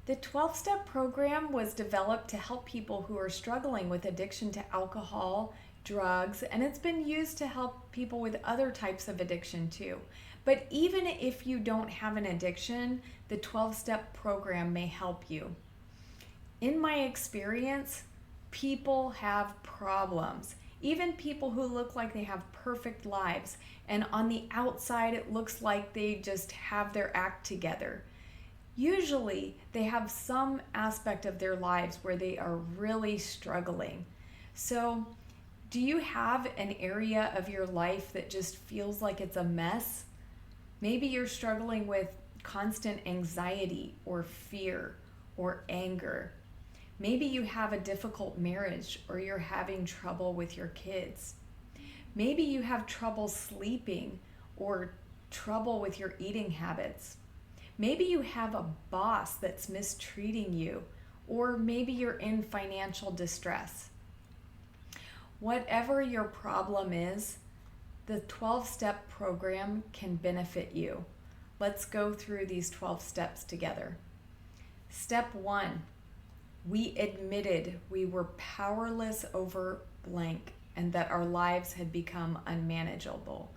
The 12-step program was developed to help people who are struggling with addiction to alcohol, drugs, and it's been used to help people with other types of addiction too. But even if you don't have an addiction, the 12-step program may help you. In my experience, people have problems. Even people who look like they have perfect lives, and on the outside it looks like they just have their act together. Usually they have some aspect of their lives where they are really struggling. So, do you have an area of your life that just feels like it's a mess? Maybe you're struggling with constant anxiety or fear or anger. Maybe you have a difficult marriage or you're having trouble with your kids. Maybe you have trouble sleeping or trouble with your eating habits. Maybe you have a boss that's mistreating you, or maybe you're in financial distress. Whatever your problem is, the 12-step program can benefit you. Let's go through these 12 steps together. Step 1, we admitted we were powerless over blank and that our lives had become unmanageable.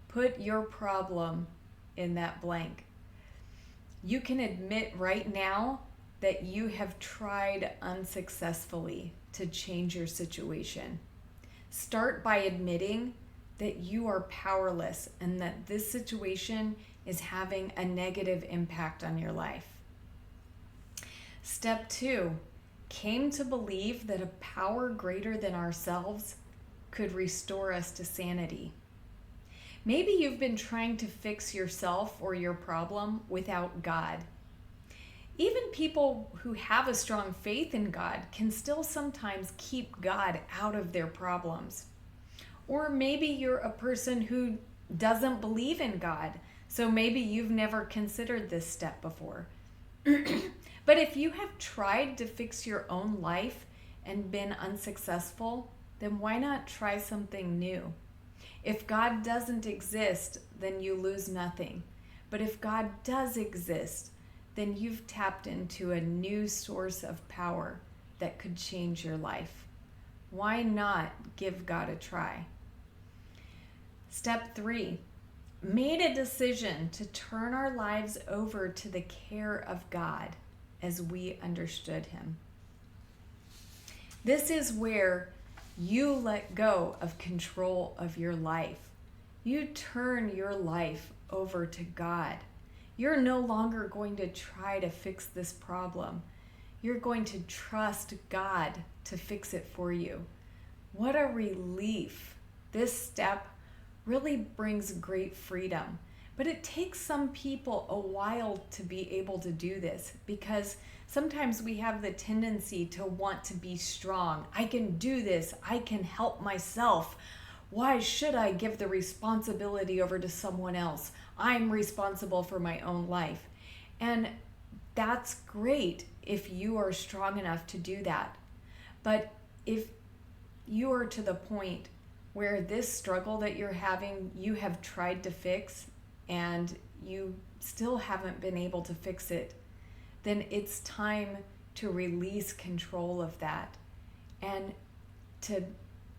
Put your problem in that blank. You can admit right now that you have tried unsuccessfully to change your situation. Start by admitting that you are powerless and that this situation is having a negative impact on your life. Step 2, came to believe that a power greater than ourselves could restore us to sanity. Maybe you've been trying to fix yourself or your problem without God. Even people who have a strong faith in God can still sometimes keep God out of their problems. Or maybe you're a person who doesn't believe in God, so maybe you've never considered this step before. But if you have tried to fix your own life and been unsuccessful, then why not try something new? If God doesn't exist, then you lose nothing. But if God does exist, then you've tapped into a new source of power that could change your life. Why not give God a try? Step 3, made a decision to turn our lives over to the care of God as we understood Him. This is where you let go of control of your life. You turn your life over to God. You're no longer going to try to fix this problem. You're going to trust God to fix it for you. What a relief. This step really brings great freedom. But it takes some people a while to be able to do this because sometimes we have the tendency to want to be strong. I can do this. I can help myself. Why should I give the responsibility over to someone else? I'm responsible for my own life. And that's great if you are strong enough to do that. But if you are to the point where this struggle that you're having, you have tried to fix and you still haven't been able to fix it, then it's time to release control of that and to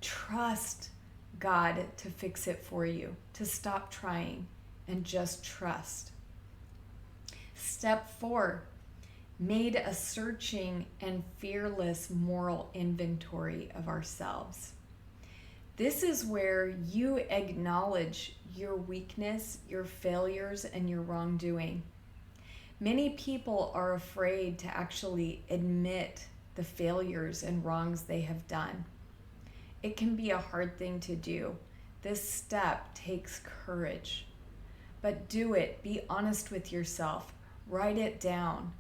trust God to fix it for you, to stop trying and just trust. Step 4, made a searching and fearless moral inventory of ourselves. This is where you acknowledge your weakness, your failures, and your wrongdoing. Many people are afraid to actually admit the failures and wrongs they have done. It can be a hard thing to do. This step takes courage. But do it. Be honest with yourself. Write it down.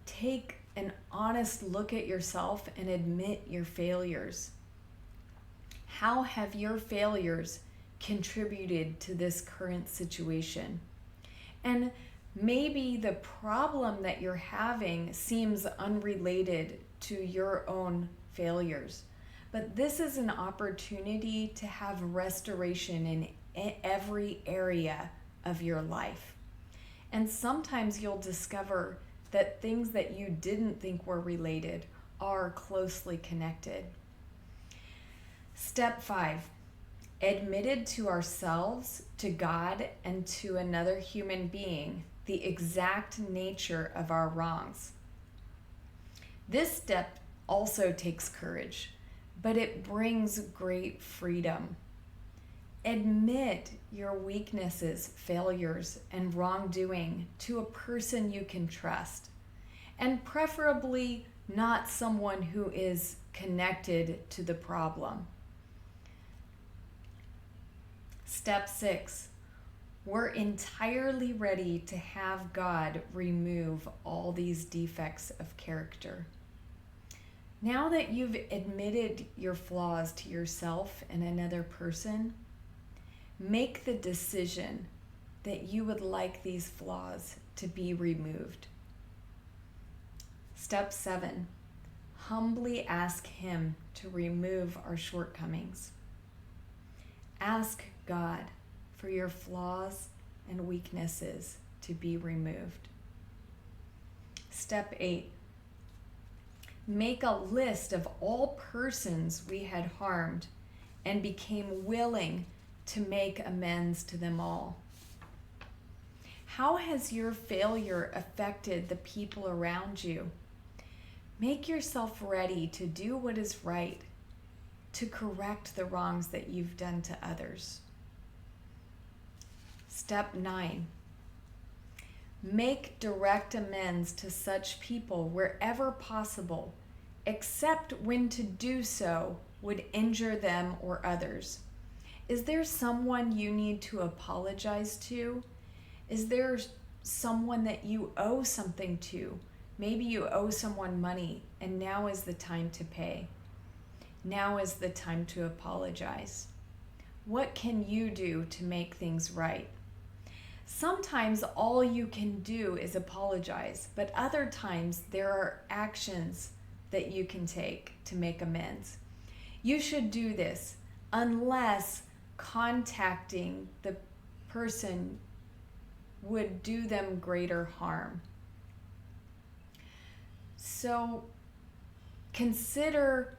Take an honest look at yourself and admit your failures. How have your failures contributed to this current situation? And maybe the problem that you're having seems unrelated to your own failures. But this is an opportunity to have restoration in every area of your life. And sometimes you'll discover that things that you didn't think were related are closely connected. Step 5, admitted to ourselves, to God, and to another human being the exact nature of our wrongs. This step also takes courage, but it brings great freedom. Admit your weaknesses, failures, and wrongdoing to a person you can trust, and preferably not someone who is connected to the problem. Step 6, we're entirely ready to have God remove all these defects of character. Now that you've admitted your flaws to yourself and another person, make the decision that you would like these flaws to be removed. Step 7, humbly ask Him to remove our shortcomings. Ask God for your flaws and weaknesses to be removed. Step 8, make a list of all persons we had harmed and became willing to make amends to them all. How has your failure affected the people around you? Make yourself ready to do what is right, to correct the wrongs that you've done to others. Step 9, make direct amends to such people wherever possible, except when to do so would injure them or others. Is there someone you need to apologize to? Is there someone that you owe something to? Maybe you owe someone money, and now is the time to pay. Now is the time to apologize. What can you do to make things right? Sometimes all you can do is apologize, but other times there are actions that you can take to make amends. You should do this unless contacting the person would do them greater harm. So consider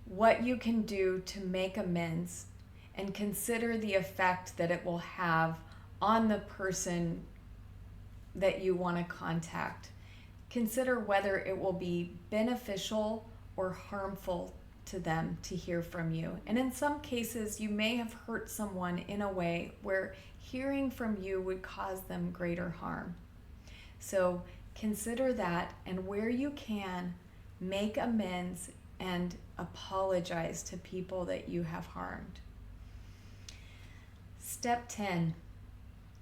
what you can do to make amends, and consider the effect that it will have on the person that you want to contact. Consider whether it will be beneficial or harmful to them to hear from you. And in some cases, you may have hurt someone in a way where hearing from you would cause them greater harm. So consider that, and where you can, make amends and apologize to people that you have harmed. Step 10,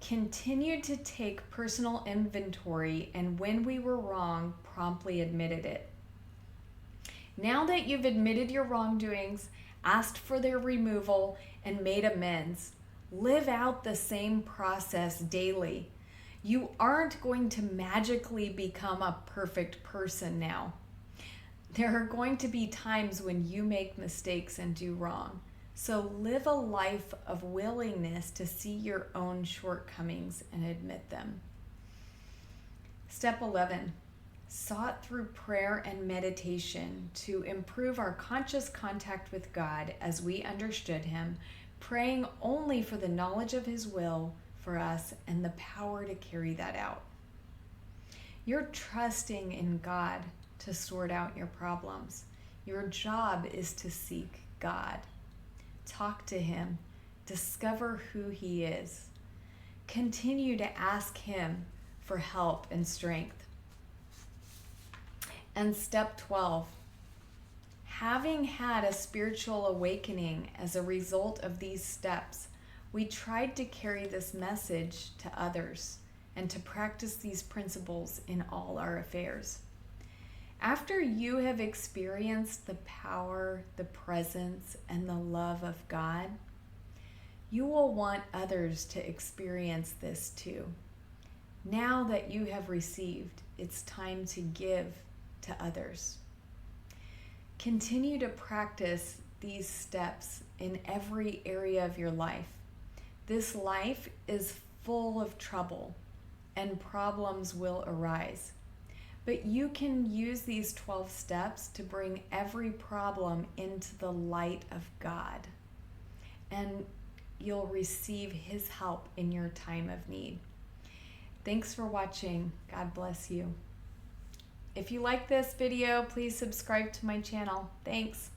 continue to take personal inventory, and when we were wrong, promptly admitted it. Now that you've admitted your wrongdoings, asked for their removal, and made amends, live out the same process daily. You aren't going to magically become a perfect person now. There are going to be times when you make mistakes and do wrong. So live a life of willingness to see your own shortcomings and admit them. Step 11, sought through prayer and meditation to improve our conscious contact with God as we understood Him, praying only for the knowledge of His will for us and the power to carry that out. You're trusting in God to sort out your problems. Your job is to seek God. Talk to Him. Discover who He is. Continue to ask Him for help and strength. And step 12, having had a spiritual awakening as a result of these steps, we tried to carry this message to others and to practice these principles in all our affairs. After you have experienced the power, the presence, and the love of God, you will want others to experience this too. Now that you have received, it's time to give to others. Continue to practice these steps in every area of your life. This life is full of trouble, and problems will arise. But you can use these 12 steps to bring every problem into the light of God. And you'll receive His help in your time of need. Thanks for watching. God bless you. If you like this video, please subscribe to my channel. Thanks.